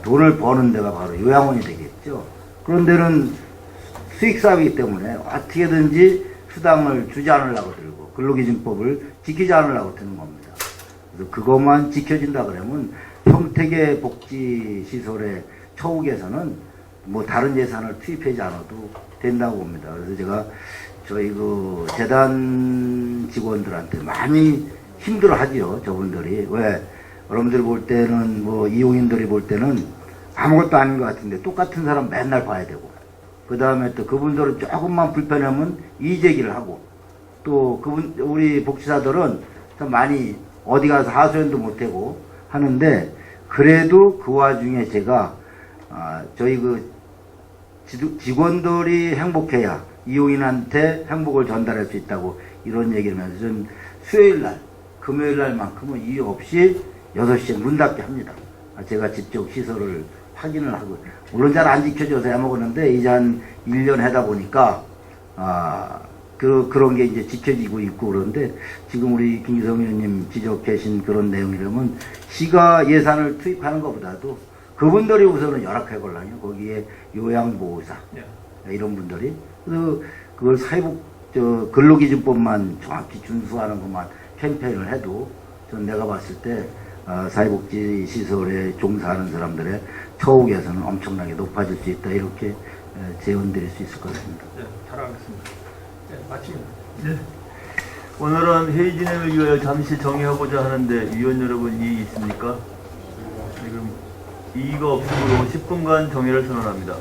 돈을 버는 데가 바로 요양원이 되겠죠. 그런 데는 수익사업이기 때문에 어떻게든지 수당을 주지 않으려고 들고 근로기준법을 지키지 않으려고 드는 겁니다. 그래서 그것만 지켜진다 그러면 평택의 복지시설의 처우 개선은 뭐 다른 예산을 투입하지 않아도 된다고 봅니다. 그래서 제가 저희 그 재단 직원들한테 많이 힘들어 하지요. 저분들이. 왜? 여러분들 볼 때는 뭐 이용인들이 볼 때는 아무것도 아닌 것 같은데 똑같은 사람 맨날 봐야 되고 그 다음에 또 그분들은 조금만 불편하면 이의제기를 하고 또 우리 복지사들은 좀 많이 어디 가서 하소연도 못하고 하는데 그래도 그 와중에 제가 저희 그 직원들이 행복해야 이용인한테 행복을 전달할 수 있다고 이런 얘기를 하면서 전 수요일날, 금요일날만큼은 이유 없이 6시에 문 닫게 합니다. 제가 직접 시설을 확인을 하고, 물론 잘 안 지켜져서 해먹었는데 이제 한 1년 하다 보니까 그런 게 이제 지켜지고 있고. 그런데 지금 우리 김기성 의원님 지적하신 그런 내용이라면 시가 예산을 투입하는 것보다도 그분들이 우선은 열악해걸라요. 거기에 요양보호사 이런 분들이 그래서 그걸 근로기준법만 정확히 준수하는 것만 캠페인을 해도 전 내가 봤을 때 사회복지 시설에 종사하는 사람들의 처우 개선은 엄청나게 높아질 수 있다, 이렇게 제언드릴 수 있을 것 같습니다.
네, 잘하겠습니다. 네, 마칩니다.
네. 오늘은 회의 진행을 위하여 잠시 정의하고자 하는데 위원 여러분 이의 있습니까? 지금 이의가 없으므로 10분간 정의를 선언합니다.